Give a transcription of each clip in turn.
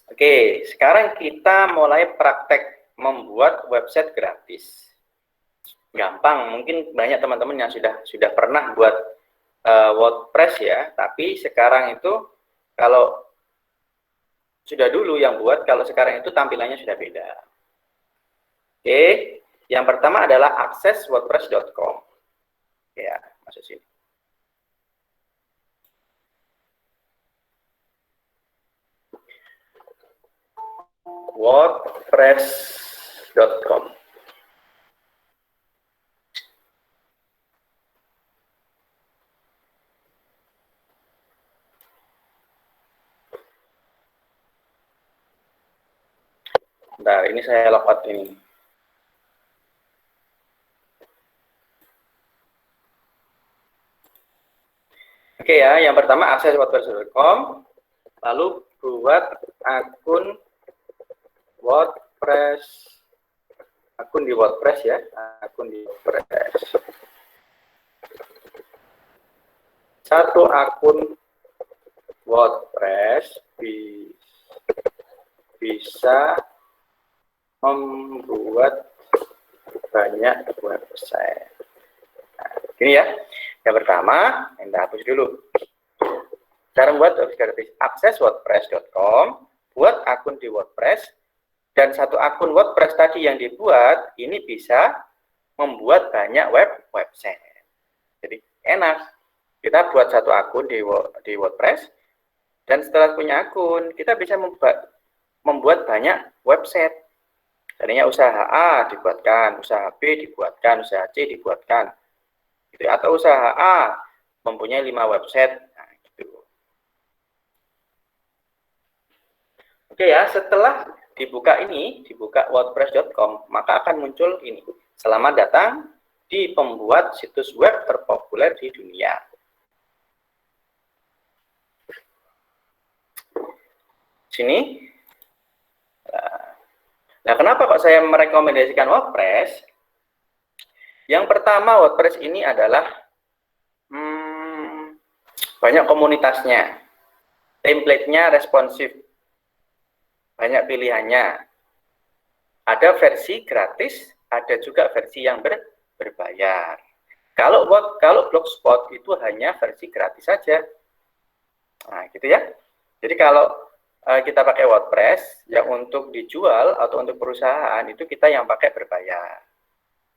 Oke, sekarang kita mulai praktek membuat website gratis. Gampang, mungkin banyak teman-teman yang sudah pernah buat WordPress ya, tapi sekarang itu kalau sudah dulu yang buat, kalau sekarang itu tampilannya sudah beda. Oke, yang pertama adalah akses wordpress.com. Ya, masuk sini. wordpress.com. Bentar, ini saya logout ini. Oke ya, yang pertama akses wordpress.com, lalu buat akun WordPress, akun di WordPress ya, akun di WordPress. Satu akun WordPress bisa membuat banyak website. Nah, ini ya. Yang pertama, kita hapus dulu. Cara membuat website gratis, akses wordpress.com, buat akun di WordPress, dan satu akun WordPress tadi yang dibuat, ini bisa membuat banyak website. Jadi enak. Kita buat satu akun di WordPress, dan setelah punya akun, kita bisa membuat banyak website. Tadinya usaha A dibuatkan, usaha B dibuatkan, usaha C dibuatkan. Gitu. Atau usaha A mempunyai 5 website. Nah, gitu. Oke ya, setelah dibuka wordpress.com, maka akan muncul ini. Selamat datang di pembuat situs web terpopuler di dunia. Sini. Nah, kenapa kok saya merekomendasikan WordPress? Yang pertama, WordPress ini adalah banyak komunitasnya, template-nya responsif, banyak pilihannya. Ada versi gratis, ada juga versi yang berbayar. Kalau Blogspot itu hanya versi gratis saja. Nah, gitu ya. Jadi kalau kita pakai WordPress, yang untuk dijual atau untuk perusahaan, itu kita yang pakai berbayar.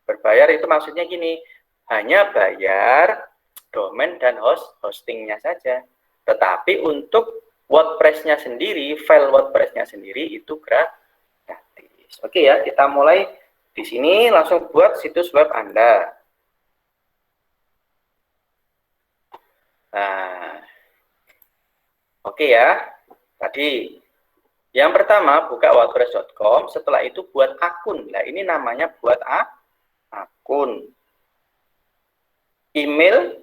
Berbayar itu maksudnya gini, hanya bayar domain dan hostingnya saja. Tetapi untuk WordPress-nya sendiri, file WordPress-nya sendiri itu gratis. Oke ya, kita mulai di sini langsung buat situs web Anda. Nah, oke ya. Tadi yang pertama buka wordpress.com, setelah itu buat akun. Nah, ini namanya buat akun. Email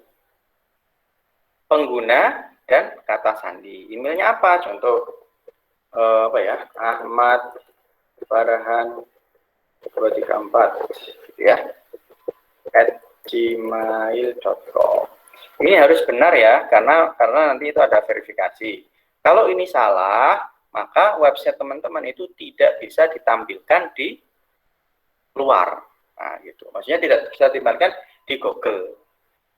pengguna dan kata sandi. Emailnya apa? Contoh apa ya? Ahmad Farhan 234 gitu ya. @gmail.com. Ini harus benar ya, karena nanti itu ada verifikasi. Kalau ini salah, maka website teman-teman itu tidak bisa ditampilkan di luar. Nah, gitu. Maksudnya tidak bisa ditampilkan di Google.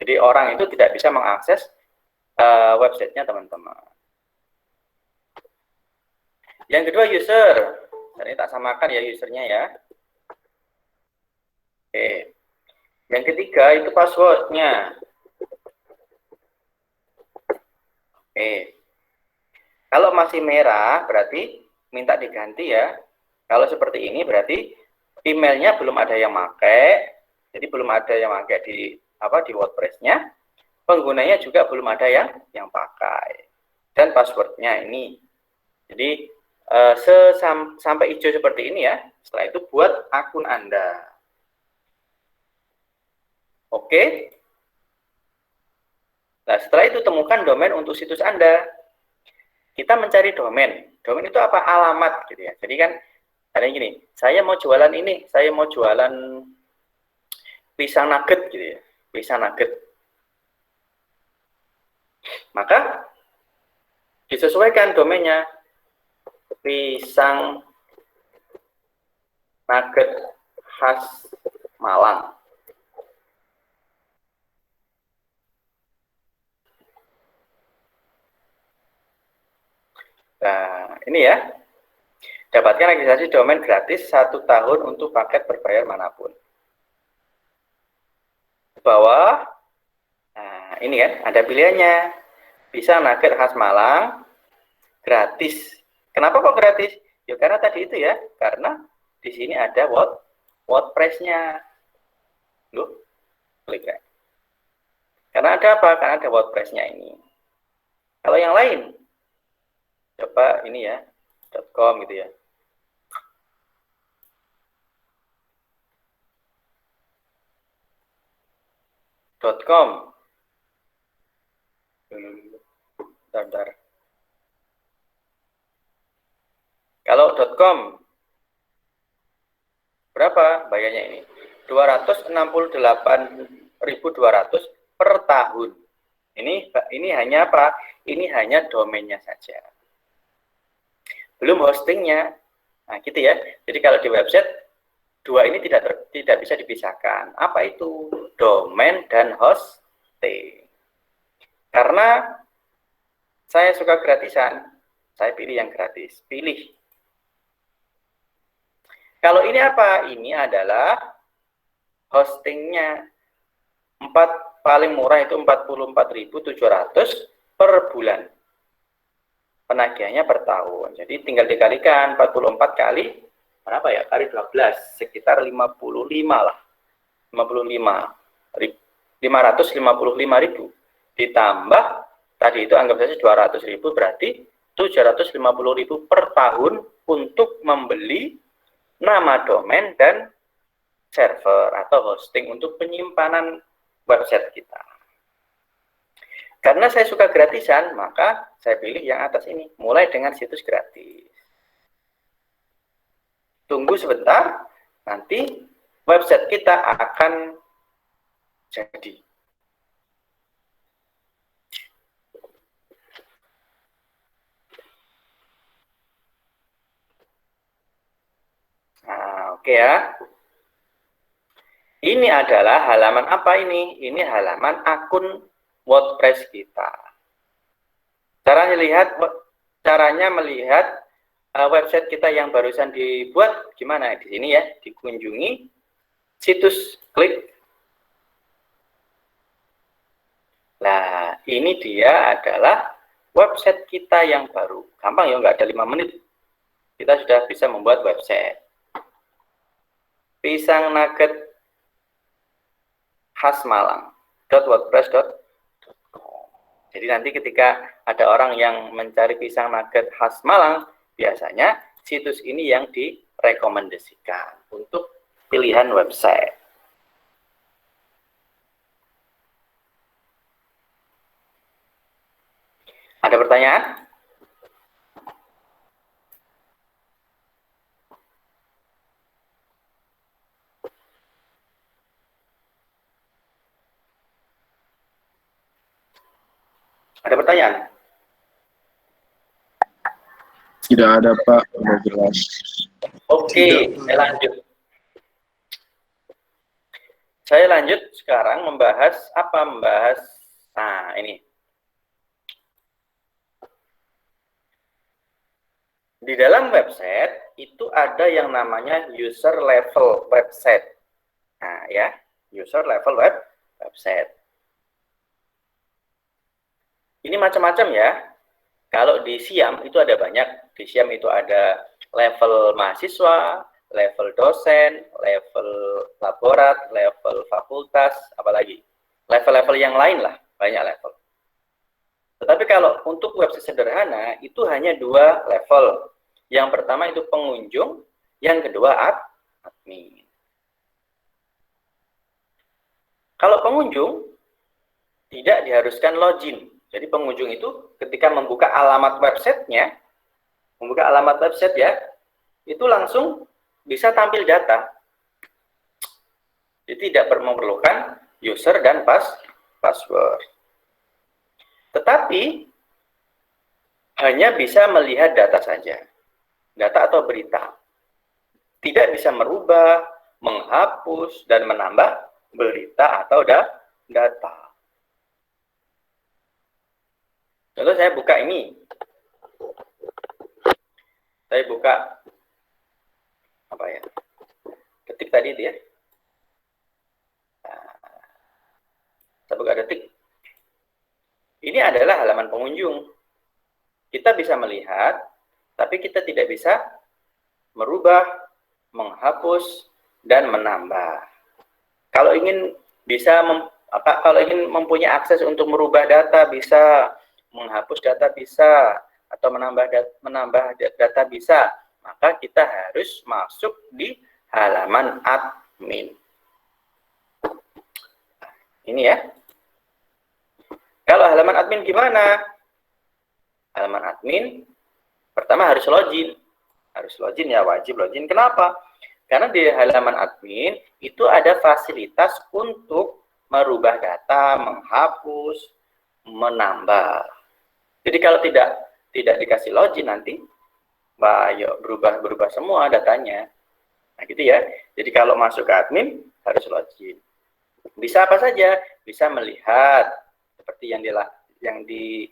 Jadi orang itu tidak bisa mengakses websitenya teman-teman. Yang kedua user. Ini tak samakan ya usernya ya. Oke. Yang ketiga itu passwordnya. Oke. Kalau masih merah berarti minta diganti ya. Kalau seperti ini berarti emailnya belum ada yang pakai, jadi belum ada yang pakai di WordPress-nya. Penggunanya juga belum ada yang pakai. Dan passwordnya ini. Jadi sampai hijau seperti ini ya. Setelah itu buat akun Anda. Oke. Nah, setelah itu temukan domain untuk situs Anda. Kita mencari domain. Domain itu apa? Alamat gitu ya. Jadi kan ada yang gini, saya mau jualan ini, saya mau jualan pisang nugget gitu ya. Pisang nugget. Maka disesuaikan domainnya. pisang nugget khas Malang. Nah, ini ya. Dapatkan registrasi domain gratis 1 tahun untuk paket berbayar manapun. Di bawah, nah ini kan ada pilihannya. Pisang nugget khas Malang, gratis. Kenapa kok gratis? Ya karena tadi itu ya, karena di sini ada WordPress-nya. Loh, klik ya. Karena ada apa? Karena ada WordPress-nya ini. Kalau yang lain, coba ini ya, .com gitu ya. .com. Bentar. Kalau .com berapa bayarnya ini? 268.200 per tahun. Ini hanya apa? Ini hanya domainnya saja. Belum hostingnya. Nah, gitu ya. Jadi kalau di website dua ini tidak bisa dipisahkan. Apa itu? Domain dan hosting. Karena saya suka gratisan, saya pilih yang gratis. Pilih. Kalau ini apa? Ini adalah hostingnya. Paling murah itu 44.700 per bulan. Penagihannya per tahun. Jadi tinggal dikalikan 44 kali berapa ya? Kali 12 sekitar 55 lah. 555.000 ditambah tadi itu anggap saja 200.000 berarti 750.000 per tahun untuk membeli nama domain dan server atau hosting untuk penyimpanan website kita. Karena saya suka gratisan, maka saya pilih yang atas ini, mulai dengan situs gratis. Tunggu sebentar, nanti website kita akan jadi. Nah, oke ya. Ini adalah halaman apa ini? Ini halaman akun WordPress kita. Caranya melihat website kita yang barusan dibuat gimana? Di sini ya, dikunjungi situs, klik. Nah, ini dia adalah website kita yang baru. Gampang ya, nggak ada 5 menit. Kita sudah bisa membuat website. Pisang nugget khas Malang .wordpress.com. Jadi nanti ketika ada orang yang mencari pisang nugget khas Malang, biasanya situs ini yang direkomendasikan untuk pilihan website. Ada pertanyaan? Ada pertanyaan? Tidak ada, Pak. Sudah jelas. Oke, saya lanjut. Saya lanjut sekarang membahas apa? Nah, ini. Di dalam website itu ada yang namanya user level website. Nah, ya, user level website. Ini macam-macam ya. Kalau di SIAM itu ada banyak. Di SIAM itu ada level mahasiswa, level dosen, level laborat, level fakultas, apalagi. Level-level yang lain lah, banyak level. Tetapi kalau untuk website sederhana, itu hanya 2 level. Yang pertama itu pengunjung, yang kedua admin. Kalau pengunjung, tidak diharuskan login. Jadi pengunjung itu ketika membuka alamat websitenya, ya, itu langsung bisa tampil data. Jadi tidak memerlukan user dan password. Tetapi hanya bisa melihat data saja. data atau berita. Tidak bisa merubah, menghapus, dan menambah berita atau data. Contoh saya buka ini. Saya buka apa ya? Ketik tadi itu ya. Saya buka detik. Ini adalah halaman pengunjung. Kita bisa melihat, tapi kita tidak bisa merubah, menghapus, dan menambah. Kalau ingin mempunyai akses untuk merubah data bisa, menghapus data bisa, atau menambah data bisa, maka kita harus masuk di halaman admin. Ini ya. Kalau halaman admin gimana? Halaman admin pertama harus login. Harus login ya, wajib login. Kenapa? Karena di halaman admin itu ada fasilitas untuk merubah data, menghapus, menambah. Jadi kalau tidak dikasih login nanti berubah semua datanya. Nah, gitu ya. Jadi kalau masuk ke admin harus login. Bisa apa saja? Bisa melihat seperti yang di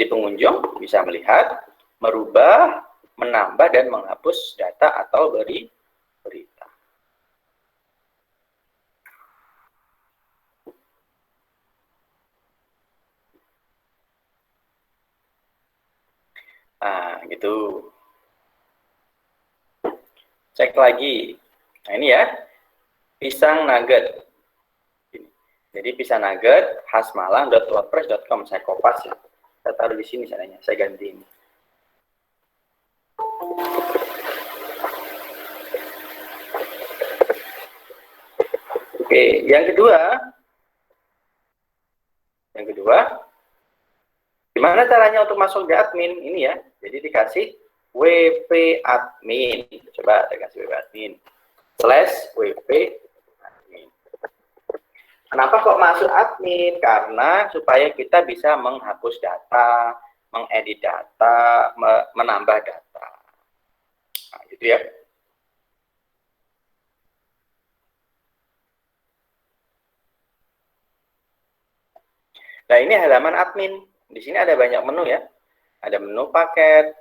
pengunjung, bisa melihat, merubah, menambah dan menghapus data atau berita. Nah, gitu. Cek lagi. Nah, ini ya. Pisang nugget. Jadi pisang nugget hasmalang.wordpress.com. Saya kopas ya. Saya taruh di sini sananya. Saya ganti ini. Oke, yang kedua, gimana caranya untuk masuk di admin? Ini ya, jadi dikasih WP admin. Coba dikasih WP admin. /WP admin. Kenapa kok masuk admin? Karena supaya kita bisa menghapus data, mengedit data, menambah data. Nah, gitu ya. Nah, ini halaman admin. Di sini ada banyak menu ya. Ada menu paket,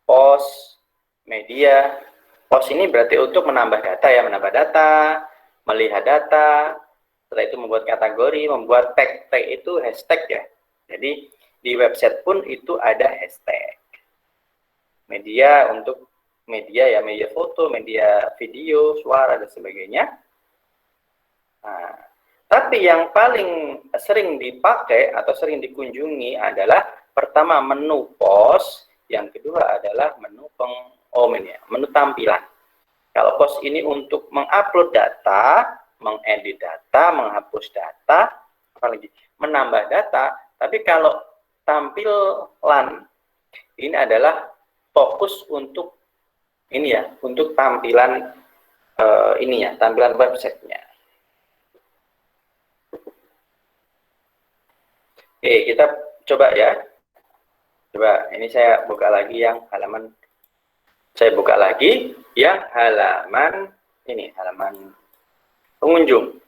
pos, media. Pos ini berarti untuk menambah data ya, melihat data, setelah itu membuat kategori, membuat tag. Tag itu hashtag ya. Jadi di website pun itu ada hashtag. Media untuk media ya, media foto, media video, suara dan sebagainya. Nah, tapi yang paling sering dipakai atau sering dikunjungi adalah pertama menu pos, yang kedua adalah menu menu tampilan. Kalau pos ini untuk mengupload data, mengedit data, menghapus data, apalagi menambah data. Tapi kalau tampilan ini adalah fokus untuk ini ya, untuk tampilan tampilan websitenya. Oke, kita coba ya. Coba ini saya buka lagi yang halaman. Saya buka lagi yang halaman ini, halaman pengunjung.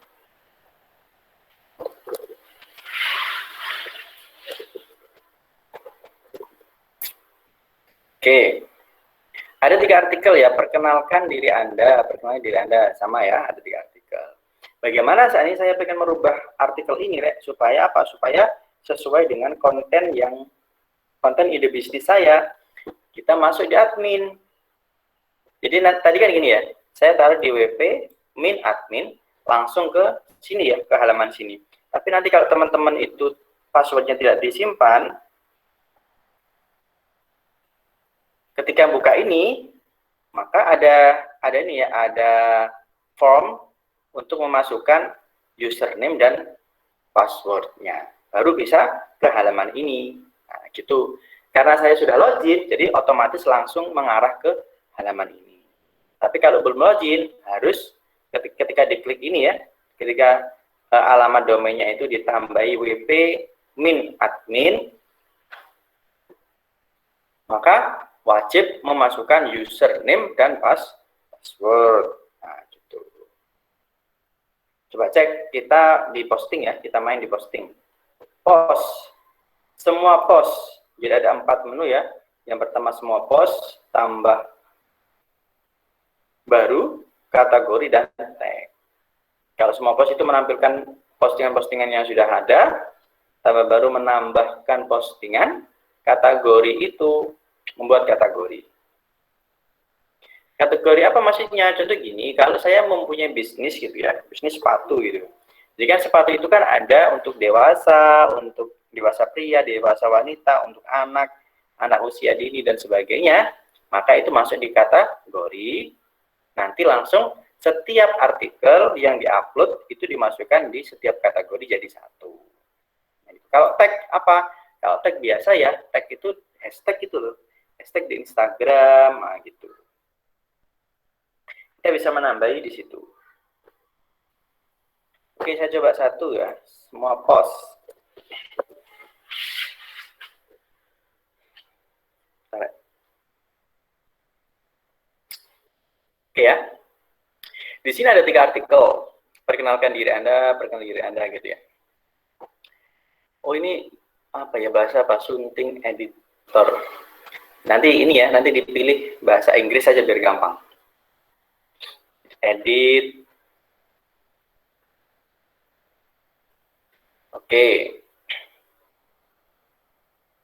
Oke. Ada 3 artikel ya, perkenalkan diri Anda, sama ya, ada 3 artikel. Bagaimana saat ini saya ingin merubah artikel ini, supaya apa? Supaya sesuai dengan konten ide bisnis saya. Kita masuk di admin. Jadi tadi kan gini ya, saya taruh di WP min admin, langsung ke sini ya, ke halaman sini. Tapi nanti kalau teman-teman itu passwordnya tidak disimpan, ketika buka ini, maka ada ini ya, ada form untuk memasukkan username dan passwordnya. Baru bisa ke halaman ini. Nah, gitu. Karena saya sudah login, jadi otomatis langsung mengarah ke halaman ini. Tapi kalau belum login, harus ketika diklik ini ya, ketika alamat domainnya itu ditambahi wp min admin, maka wajib memasukkan username dan password. Nah, gitu. Coba cek, kita di posting ya, kita main di posting. Post, semua post. Jadi ada 4 menu ya. Yang pertama semua post, tambah baru, kategori, dan tag. Kalau semua post itu menampilkan postingan-postingan yang sudah ada, tambah baru menambahkan postingan, kategori itu membuat kategori. Kategori apa maksudnya? Contoh gini, kalau saya mempunyai bisnis gitu ya, bisnis sepatu gitu. Jadi kan sepatu itu kan ada untuk dewasa, untuk dewasa pria, dewasa wanita, untuk anak, anak usia dini dan sebagainya. Maka itu masuk di kategori. Nanti langsung setiap artikel yang diupload itu dimasukkan di setiap kategori jadi satu. Nah, kalau tag apa? Kalau tag biasa ya, tag itu hashtag itu loh. Hashtag di Instagram, nah gitu. Kita bisa menambahi di situ. Oke, saya coba satu ya. Semua post. Oke ya. Di sini ada 3 artikel. Perkenalkan diri Anda, gitu ya. Oh, ini apa ya, bahasa apa? Sunting editor. Nanti ini ya, nanti dipilih bahasa Inggris saja biar gampang. Edit. Oke.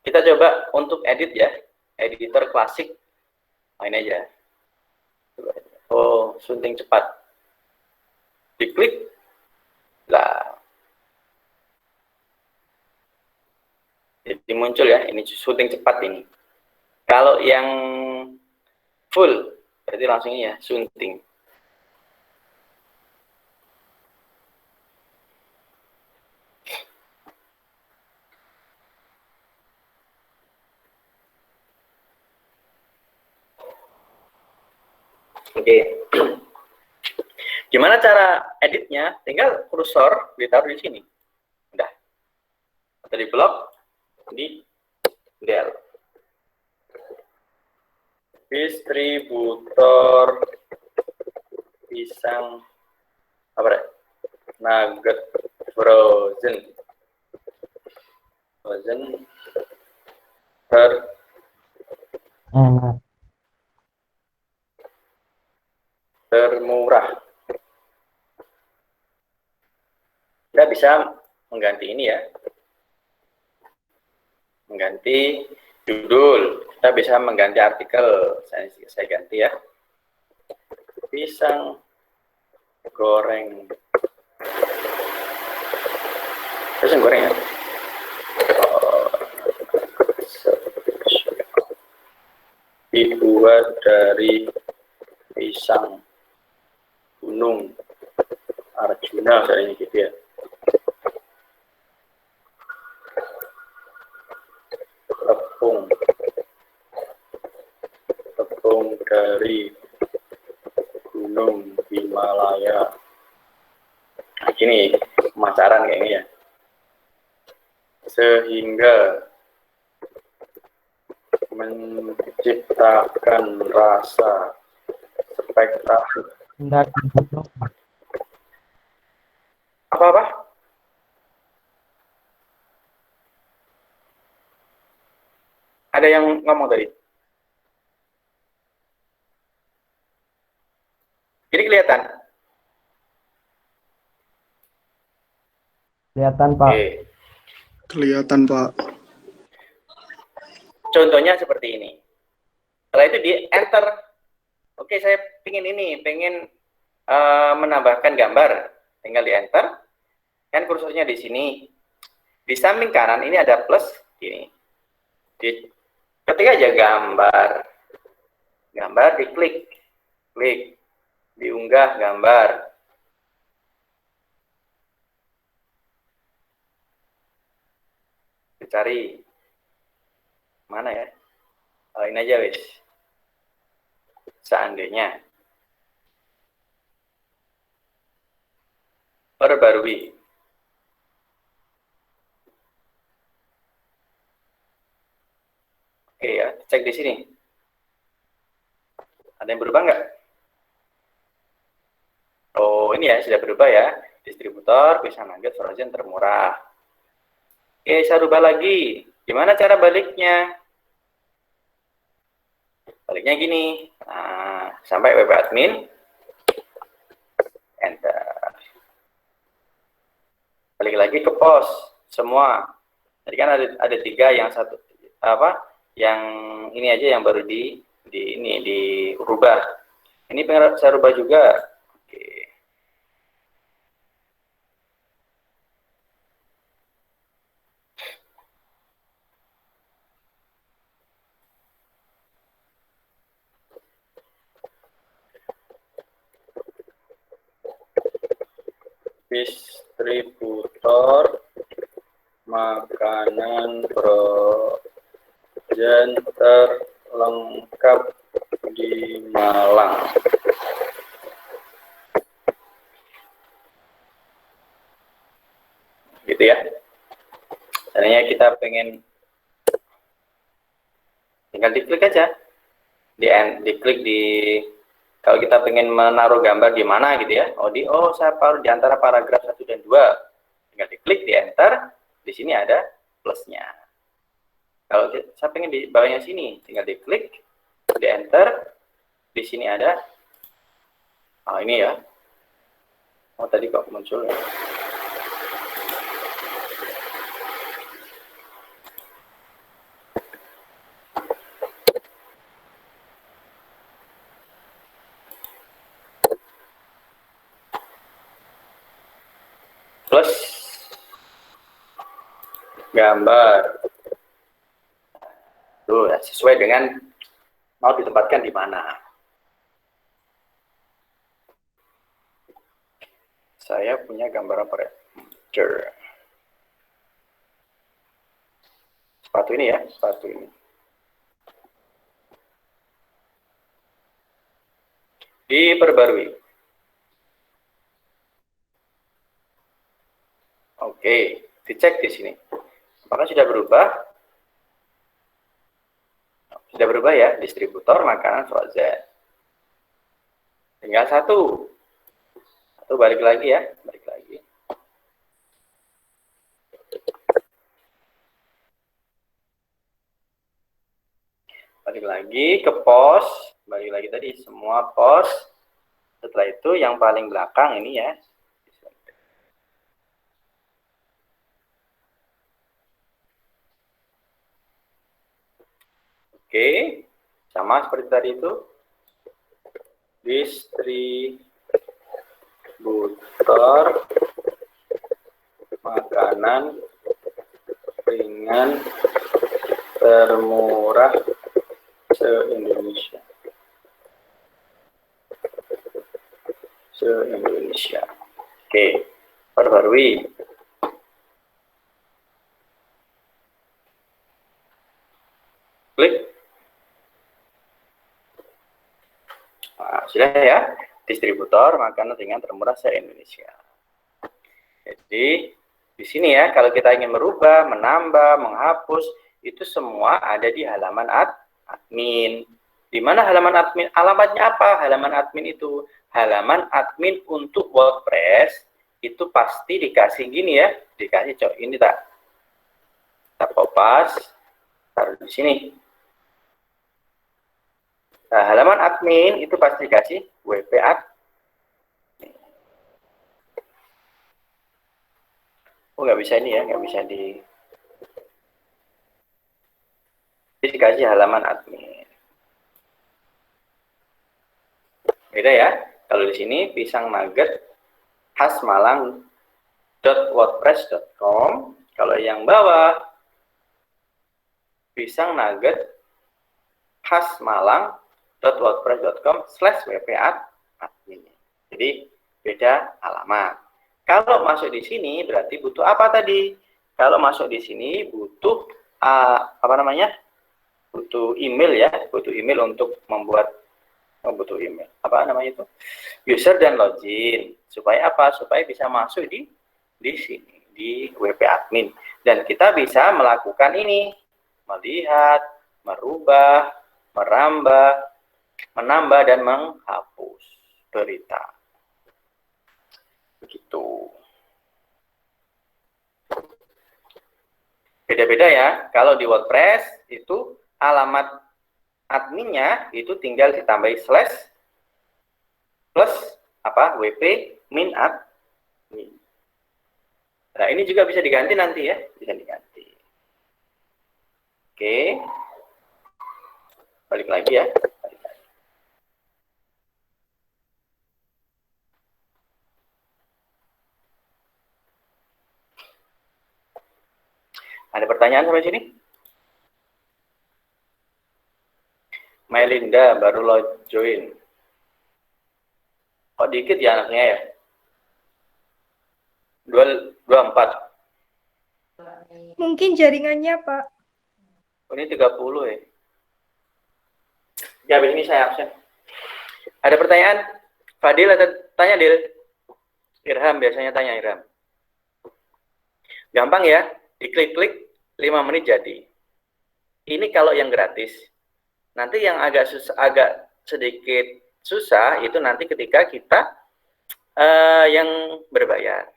Kita coba untuk edit ya. Editor klasik. Nah, ini aja. Oh, sunting cepat. Diklik. Lah. Jadi muncul ya, ini sunting cepat ini. Kalau yang full, berarti langsung ini ya, sunting. Oke. Gimana cara editnya? Tinggal kursor ditaruh di sini. Udah. Atau di blok, di del. Distributor pisang apa ya? Nugget frozen termurah. Kita bisa mengganti ini ya, mengganti judul. Kita bisa mengganti artikel. Saya ganti ya, pisang goreng. Pisang goreng ya. Dibuat dari pisang gunung Arjuna, misalnya gitu ya. Tepung dari gunung Himalaya. Nah, gini pemasaran kayak ini ya. Sehingga menciptakan rasa spektakuler. Apa-apa? Ada yang ngomong tadi? Ini kelihatan? Kelihatan, Pak. Oke. Kelihatan, Pak. Contohnya seperti ini. Setelah itu di enter. Oke, saya pengen menambahkan gambar. Tinggal di enter. Kan kursornya di sini. Di samping kanan ini ada plus gini. Ketik aja gambar. Gambar diklik. Klik. Diunggah gambar. Dicari. Mana ya? Oh, ini aja wis. Seandainya. Perbarui. Oke ya, Cek di sini. Ada yang berubah nggak? Oh, ini ya sudah berubah ya. Distributor pisang nugget frozen termurah. Oke, saya rubah lagi. Gimana cara baliknya? Baliknya gini. Nah, sampai web admin. Enter. Balik lagi ke pos semua. Tadi kan ada 3, yang satu apa? Yang ini aja yang baru dirubah. Ini pengen saya rubah juga. Oke. Distributor makanan frozen terlengkap di Malang. Gitu ya. Seandainya kita pengen, tinggal diklik aja. Diklik di, kalau kita pengen menaruh gambar di mana gitu ya. Saya taruh di antara paragraf 1 dan 2. Tinggal diklik, di enter. Di sini ada plusnya. Kalau saya pengen di bawahnya sini, tinggal diklik, di enter. Di sini ada, ini ya. Tadi kok muncul ya. Plus gambar. Tuh, sesuai dengan mau ditempatkan di mana. Saya punya gambar operator. Sepatu ini ya, sepatu ini. Diperbarui. Oke, dicek di sini. Apakah sudah berubah? Sudah berubah ya, distributor makanan frozen. Tinggal satu. Balik lagi ya, balik lagi. Balik lagi ke pos, balik lagi tadi semua pos. Setelah itu yang paling belakang ini ya. Oke, sama seperti tadi itu. Distributor makanan ringan termurah se-Indonesia. Oke, perbarui. Klik. Nah, sudah ya, distributor makanan ringan termurah se-Indonesia. Jadi di sini ya, kalau kita ingin merubah, menambah, menghapus, itu semua ada di halaman admin. Di mana halaman admin? Alamatnya apa? Halaman admin itu halaman admin untuk WordPress itu pasti dikasih gini ya, dikasih ini tak? Kita kopas, taruh di sini. Nah, halaman admin itu pasti dikasih WP admin. Nggak bisa ini ya, nggak bisa dikasih halaman admin. Beda ya. Kalau di sini pisang nugget khas Malang.wordpress.com. Kalau yang bawah pisang nugget khas Malang.wordpress.com/wp admin. Jadi beda alamat. Kalau masuk di sini berarti butuh apa tadi? Kalau masuk di sini butuh butuh email ya, butuh email untuk membuat butuh email. User dan login. Supaya apa? Supaya bisa masuk di sini, di WP admin. Dan kita bisa melakukan ini, melihat, merubah, merambah, menambah, dan menghapus berita. Begitu. Beda-beda ya. Kalau di WordPress itu alamat adminnya itu tinggal ditambahi slash plus wp min admin. Nah, ini juga bisa diganti nanti ya, bisa diganti. Oke. Balik lagi ya. Ada pertanyaan sampai sini? Melinda baru lo join. Kok dikit ya anaknya ya? 24. Mungkin jaringannya, Pak. Oh, ini 30 ya. Ya, habis ini saya absen. Ada pertanyaan? Fadil ada tanya, Dil? Irham biasanya tanya, Irham. Gampang ya, diklik-klik 5 menit jadi. Ini kalau yang gratis. Nanti yang agak sedikit susah itu nanti ketika kita yang berbayar.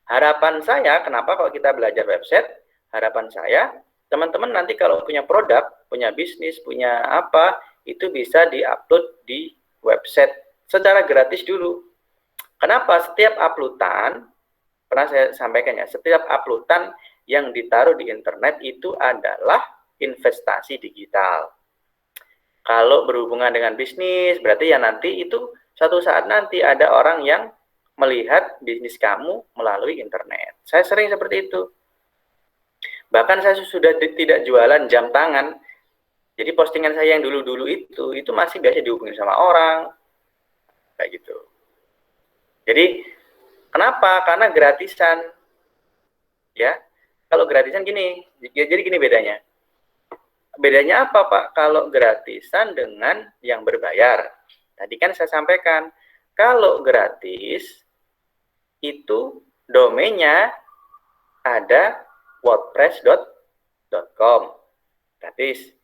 Harapan saya, kenapa kalau kita belajar website, harapan saya, teman-teman nanti kalau punya produk, punya bisnis, punya apa, itu bisa di-upload di website secara gratis dulu. Kenapa? Setiap uploadan, pernah saya sampaikan ya, setiap uploadan yang ditaruh di internet itu adalah investasi digital. Kalau berhubungan dengan bisnis, berarti ya nanti itu suatu saat nanti ada orang yang melihat bisnis kamu melalui internet. Saya sering seperti itu. Bahkan saya sudah tidak jualan jam tangan. Jadi postingan saya yang dulu-dulu itu masih biasa dihubungi sama orang. Kayak gitu. Jadi kenapa? Karena gratisan. Ya. Kalau gratisan gini, jadi gini bedanya. Bedanya apa, Pak? Kalau gratisan dengan yang berbayar. Tadi kan saya sampaikan, kalau gratis itu domainnya ada wordpress.com gratis.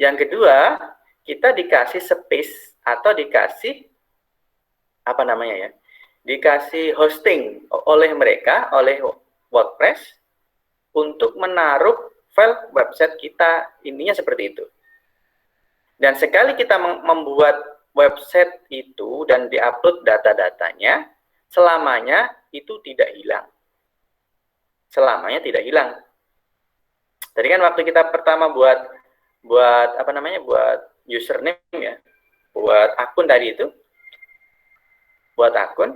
Yang kedua, kita dikasih space atau dikasih apa namanya ya? Dikasih hosting oleh mereka, oleh WordPress untuk menaruh file website kita, intinya seperti itu. Dan sekali kita membuat website itu dan diupload data-datanya, selamanya itu tidak hilang. Selamanya tidak hilang. Tadi kan waktu kita pertama buat apa namanya, buat username ya, buat akun tadi itu, buat akun.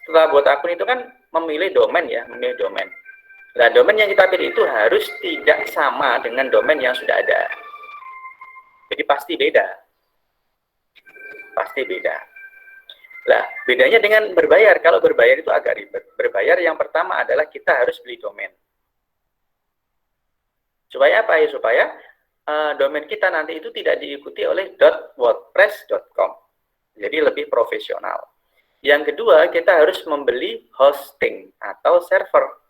Setelah buat akun itu kan memilih domain ya, memilih domain. Nah, domain yang kita pilih itu harus tidak sama dengan domain yang sudah ada. Jadi pasti beda. Pasti beda. Nah, bedanya dengan berbayar. Kalau berbayar itu agak ribet. Berbayar yang pertama adalah kita harus beli domain. Supaya apa ya? Supaya domain kita nanti itu tidak diikuti oleh .wordpress.com. Jadi lebih profesional. Yang kedua, kita harus membeli hosting atau server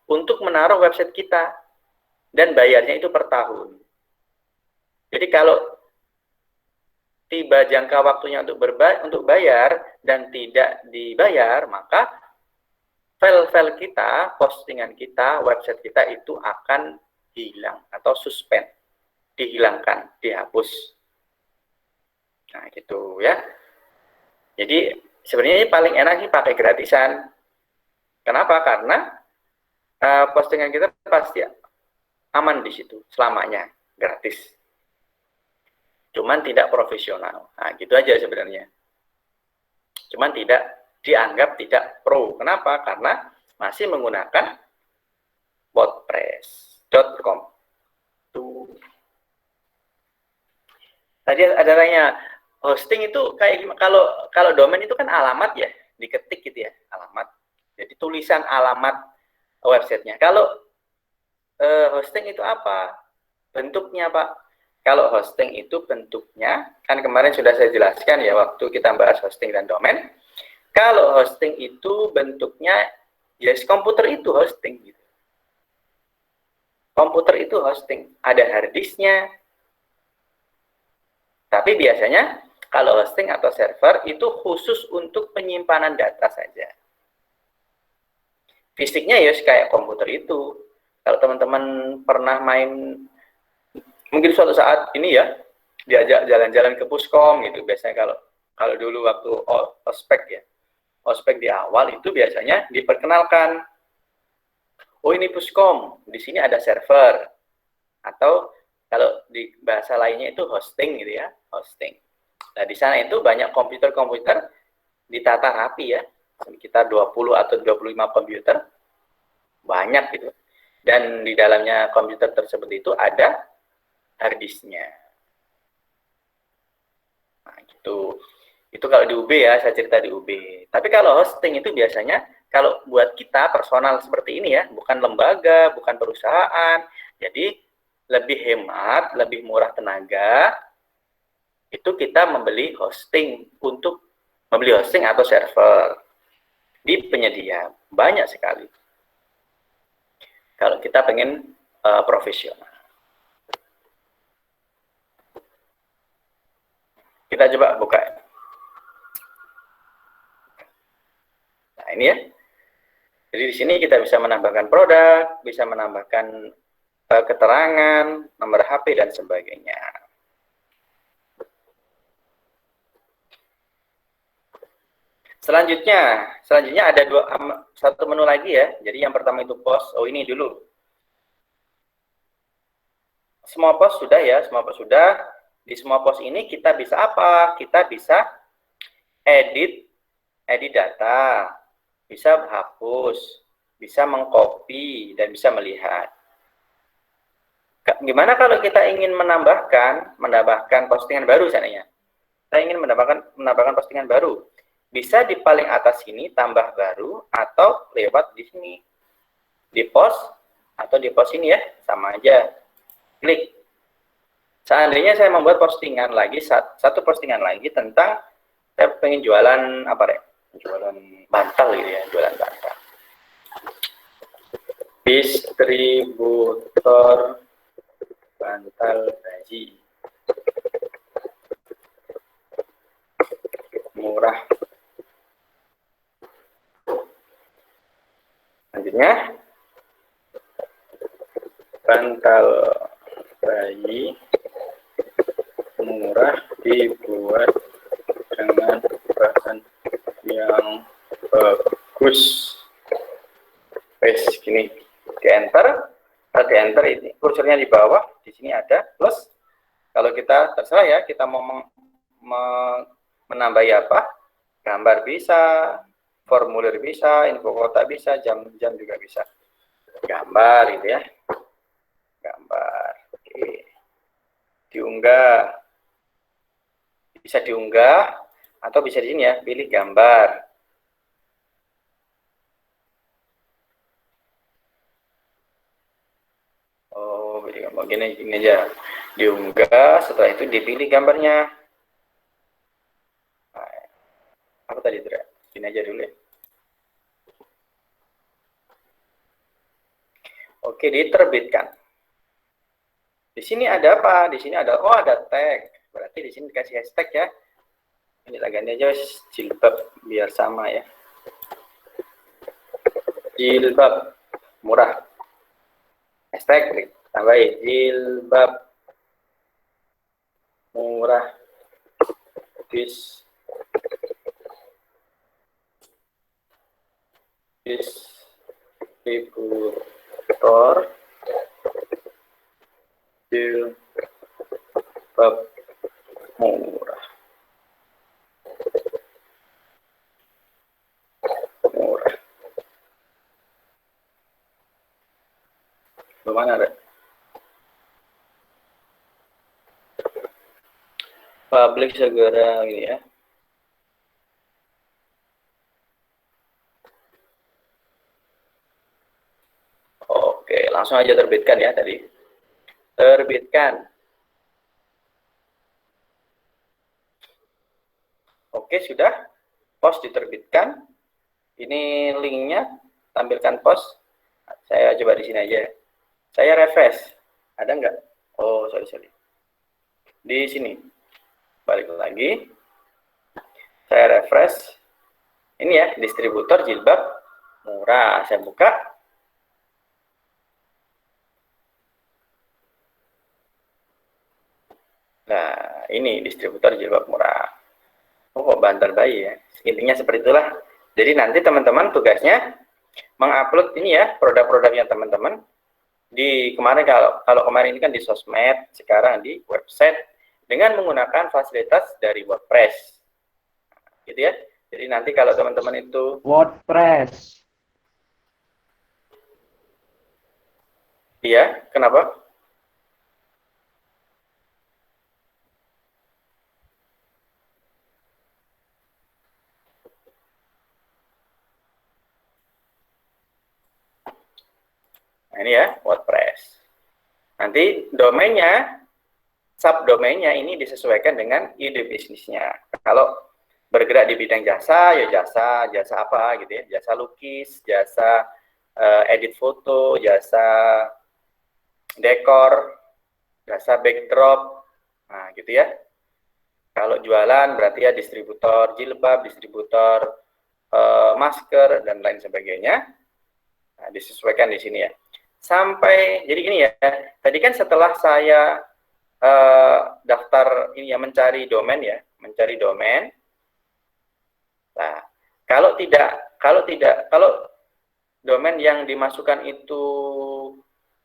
untuk menaruh website kita. Dan bayarnya itu per tahun. Jadi kalau tiba jangka waktunya untuk bayar dan tidak dibayar, maka file-file kita, postingan kita, website kita itu akan hilang atau suspend, dihilangkan, dihapus. Nah, gitu ya. Jadi sebenarnya ini paling enak sih pakai gratisan. Kenapa? Karena postingan kita pasti aman di situ selamanya, gratis. Cuman tidak profesional. Nah, gitu aja sebenarnya. Cuman dianggap tidak pro. Kenapa? Karena masih menggunakan wordpress.com. Tadi ada tanya, hosting itu kayak gimana? Kalau domain itu kan alamat ya, diketik gitu ya, alamat. Jadi tulisan alamat websitenya. Kalau hosting itu apa? Bentuknya, Pak. Kalau hosting itu bentuknya, kan kemarin sudah saya jelaskan ya waktu kita bahas hosting dan domain. Kalau hosting itu bentuknya, yes, komputer itu hosting. Gitu. komputer itu hosting, ada hard disknya. Tapi biasanya kalau hosting atau server itu khusus untuk penyimpanan data saja. Fisiknya ya kayak komputer itu. Kalau teman-teman pernah main, mungkin suatu saat ini ya, diajak jalan-jalan ke Puskom gitu. Biasanya kalau dulu waktu ospek ya, ospek di awal itu biasanya diperkenalkan. Oh ini Puskom, di sini ada server. Atau kalau di bahasa lainnya itu hosting gitu ya, hosting. Nah di sana itu banyak komputer-komputer ditata rapi ya, sekitar 20 atau 25 komputer, banyak gitu. Dan di dalamnya komputer tersebut itu ada hard disknya. Nah gitu. Itu kalau di UB ya, saya cerita di UB. Tapi kalau hosting itu biasanya, kalau buat kita personal seperti ini ya, bukan lembaga, bukan perusahaan, jadi lebih hemat, lebih murah tenaga, itu kita membeli hosting atau server di penyedia. Banyak sekali. Kalau kita pengen profesional. Kita coba buka. Nah, ini ya. Jadi di sini kita bisa menambahkan produk, bisa menambahkan keterangan, nomor HP, dan sebagainya. Selanjutnya ada satu menu lagi ya. Jadi yang pertama itu pos. Oh ini dulu. Semua pos sudah ya, semua pos sudah. Di semua pos ini kita bisa apa? Kita bisa edit data, bisa hapus, bisa mengcopy, dan bisa melihat. Gimana kalau kita ingin menambahkan postingan baru seandainya? Kita ingin menambahkan postingan baru. Bisa di paling atas sini tambah baru atau lewat di sini. Di post atau di post ini ya, sama aja. Klik. Seandainya saya membuat postingan lagi, satu postingan lagi tentang saya pengen jualan apa deh? Jualan bantal gitu ya, jualan bantal. Distributor bantal bayi. Murah. Selanjutnya, bantal bayi murah dibuat dengan bahan yang bagus. Gini, di enter. Kalau di enter ini kursornya di bawah, di sini ada plus. Kalau kita terserah ya, kita mau menambahi apa? Gambar bisa, formulir bisa, info kota bisa, jam juga bisa. Gambar gitu ya. Gambar. Oke. Diunggah. Bisa diunggah atau bisa di sini ya, pilih gambar. Oh, gini aja. Diunggah, setelah itu dipilih gambarnya. Nah, apa tadi itu? Ini aja dulu ya. Oke, diterbitkan. Di sini ada apa? Di sini ada tag. Berarti di sini dikasih hashtag ya. Ini ganti aja jilbab biar sama ya. Jilbab murah. Hashtag tambahin jilbab murah distributor jilbab murah. Bagaimana ada? Publik segera ini ya. Oke, langsung aja terbitkan ya tadi. Terbitkan. Oke, sudah. Post diterbitkan. Ini linknya, tampilkan post. Saya coba di sini aja. Saya refresh. Ada nggak? Oh, sorry. Di sini. Balik lagi. Saya refresh. Ini ya, distributor jilbab murah. Saya buka. Nah, ini distributor jilbab murah. Oh, kok bantal bayi ya. Intinya seperti itulah. Jadi nanti teman-teman tugasnya mengupload ini ya, produk-produknya teman-teman. Di kemarin kalau kemarin ini kan di sosmed, sekarang di website dengan menggunakan fasilitas dari WordPress. Gitu ya. Jadi nanti kalau teman-teman itu WordPress. iya, kenapa? Nah, ini ya, WordPress. Nanti domainnya, subdomainnya ini disesuaikan dengan ide bisnisnya. Kalau bergerak di bidang jasa, ya jasa apa gitu ya, jasa lukis, jasa edit foto, jasa dekor, jasa backdrop, nah gitu ya. Kalau jualan berarti ya distributor jilbab, distributor masker, dan lain sebagainya. Nah, disesuaikan di sini ya. Sampai, jadi gini ya, tadi kan setelah saya daftar ini ya, mencari domain ya, mencari domain. Nah, kalau domain yang dimasukkan itu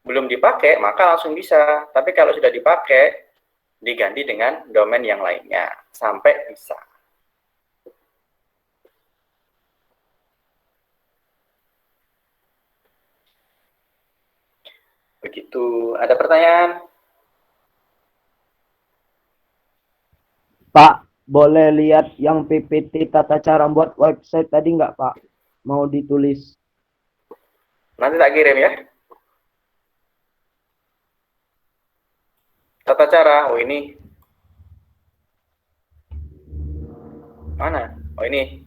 belum dipakai, maka langsung bisa. Tapi kalau sudah dipakai, diganti dengan domain yang lainnya sampai bisa. Begitu. Ada pertanyaan? Pak, boleh lihat yang PPT tata cara buat website tadi nggak, Pak? Mau ditulis. Nanti tak kirim ya. Tata cara. Oh ini. Mana? Oh ini.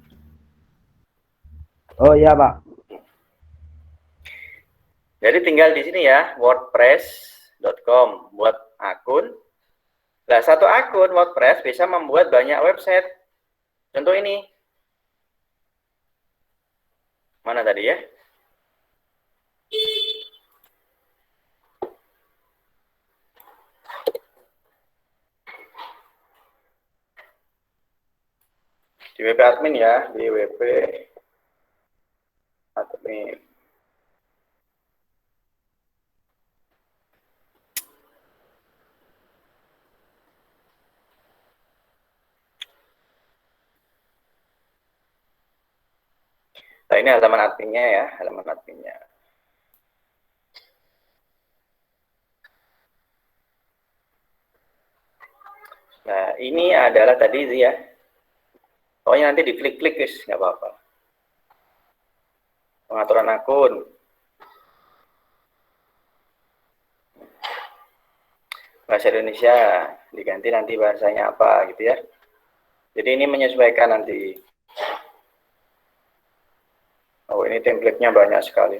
Oh iya, Pak. Jadi tinggal di sini ya, wordpress.com, buat akun. Nah, satu akun WordPress bisa membuat banyak website. Contoh ini. Mana tadi ya? Di WP admin ya, di WP admin. Nah, ini halaman adminnya ya, halaman adminnya. Nah, ini adalah tadi ya. Pokoknya nanti diklik-klik guys, nggak apa-apa. Pengaturan akun. Bahasa Indonesia, diganti nanti bahasanya apa gitu ya. Jadi ini menyesuaikan nanti. Oh, ini template-nya banyak sekali.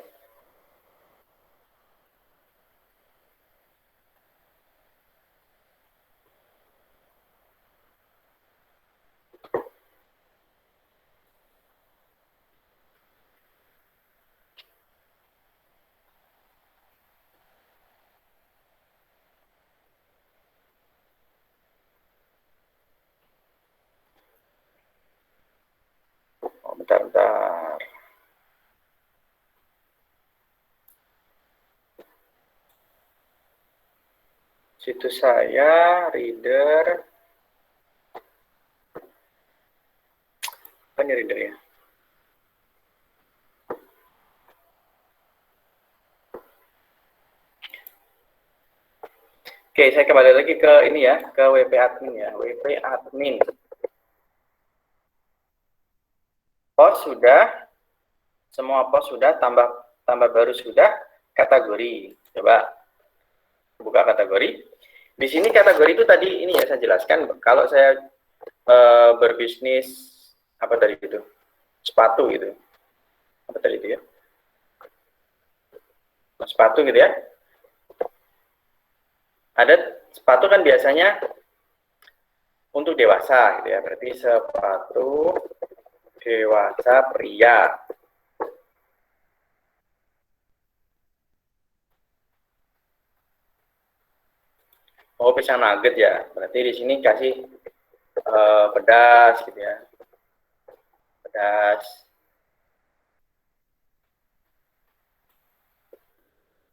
Oh, bentar. Situs saya, reader. Apa ini reader ya? Oke, saya kembali lagi ke ini ya, ke WP admin ya, WP admin. Post sudah, semua post sudah, tambah baru sudah, kategori. Coba buka kategori. Di sini kategori itu tadi ini ya saya jelaskan. Kalau saya berbisnis apa tadi itu, sepatu gitu. Apa tadi itu ya? Sepatu gitu ya. Ada sepatu kan biasanya untuk dewasa gitu ya, berarti sepatu dewasa pria. Oh, pisang nugget ya, berarti di sini kasih pedas gitu ya, pedas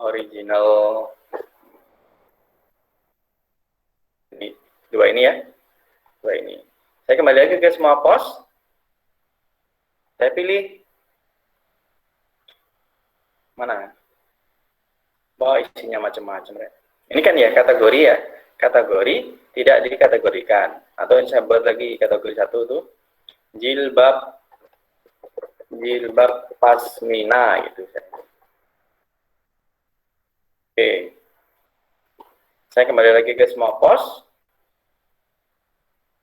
original. Ini dua ini ya, dua ini. Saya kembali lagi ke semua pos. Saya pilih mana? Oh, isinya macam-macam ya. Ini kan ya kategori ya. Kategori tidak dikategorikan. Atau yang saya buat lagi kategori satu tuh jilbab pasmina gitu. Oke. Saya kembali lagi ke semua pos.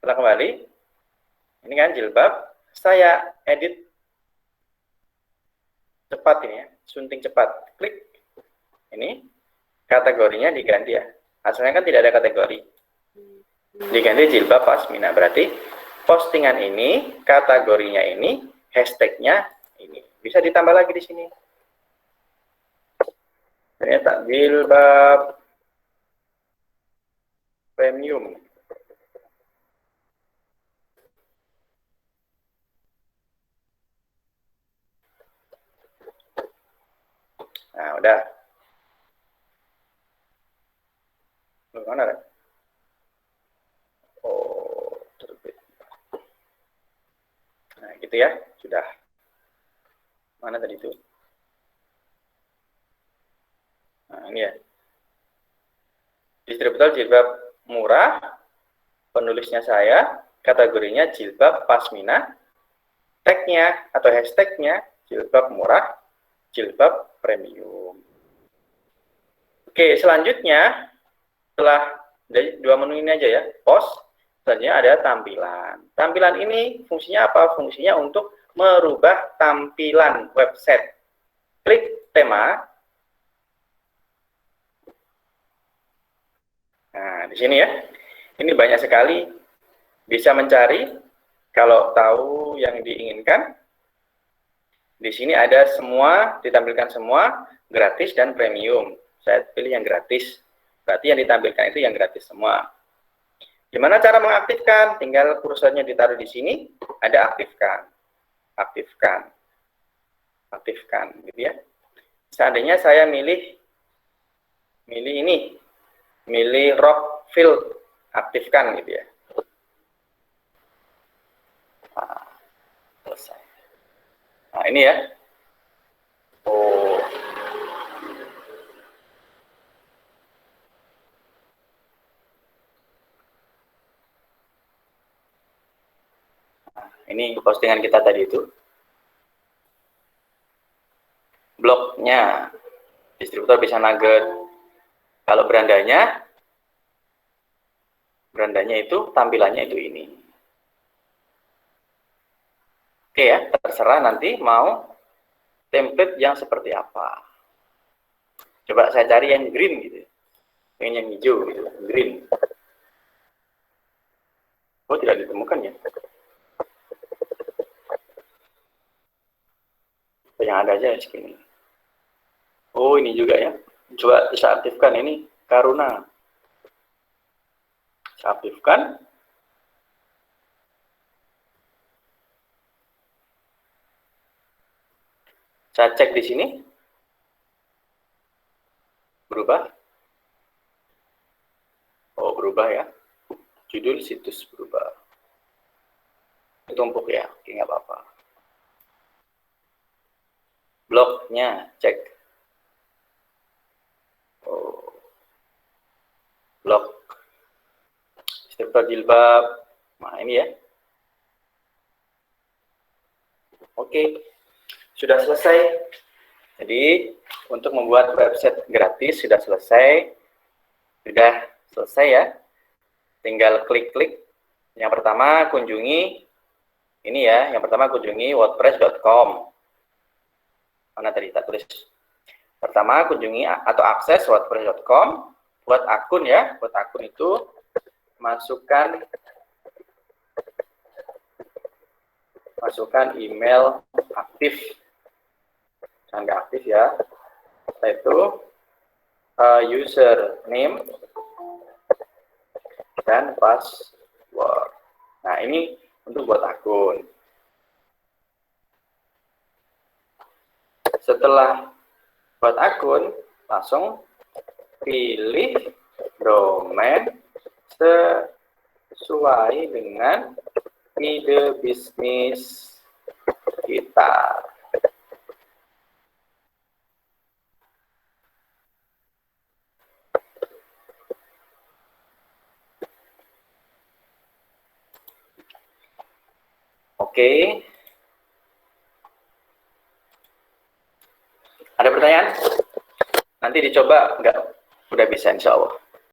Setelah kembali, ini kan jilbab, saya edit cepat ini ya, sunting cepat. Klik. Ini kategorinya diganti ya. Asalnya kan tidak ada kategori. Diganti jilbab pasmina. Berarti postingan ini, kategorinya ini, hashtagnya ini. Bisa ditambah lagi di sini. Ternyata jilbab premium. Nah, udah. Mana kan? Oh, terbit. Nah, gitu ya. Sudah. Mana tadi itu? Nah, ini ya. Distributor jilbab murah, penulisnya saya, kategorinya jilbab pasmina, tagnya atau hashtagnya jilbab murah, jilbab premium. Oke, selanjutnya setelah dari dua menu ini aja ya, post, selanjutnya ada tampilan. Tampilan ini fungsinya apa? Fungsinya untuk merubah tampilan website. Klik tema. Nah, di sini ya. Ini banyak sekali, bisa mencari kalau tahu yang diinginkan. Di sini ada semua, ditampilkan semua, gratis dan premium. Saya pilih yang gratis. Berarti yang ditampilkan itu yang gratis semua. Gimana cara mengaktifkan? Tinggal kursornya ditaruh di sini, ada aktifkan. Aktifkan. Aktifkan, gitu ya. Seandainya saya milih ini, milih rock field, aktifkan gitu ya. Nah, selesai. Nah, ini ya. Oh. Nah, ini postingan kita tadi itu. Blognya, distributor bisa nugget. Kalau berandanya itu tampilannya itu ini. Oke ya, terserah nanti mau template yang seperti apa. Coba saya cari yang green gitu. Pengen yang hijau gitu, green. Oh, tidak ditemukan ya. Yang ada aja segini. Oh, ini juga ya. Coba bisa aktifkan ini Karuna. Saya aktifkan. Saya cek di sini. Berubah. Oh, berubah ya. Judul situs berubah. Tumpuk ya. Oke, nggak apa-apa. Blognya cek. Oh. Blog. Distributor jilbab. Nah, ini ya. Oke. Sudah selesai. Jadi, untuk membuat website gratis sudah selesai. Sudah selesai ya. Tinggal klik-klik. Yang pertama kunjungi ini ya. Yang pertama kunjungi wordpress.com. Mana tadi kita tulis? Pertama kunjungi atau akses wordpress.com buat akun ya, buat akun itu masukkan email aktif, jangan nggak aktif ya. Setelah itu username dan password. Nah, ini untuk buat akun. Setelah buat akun, langsung pilih domain sesuai dengan ide bisnis kita. Oke. Ada pertanyaan? Nanti dicoba, enggak? Udah bisa insya Allah.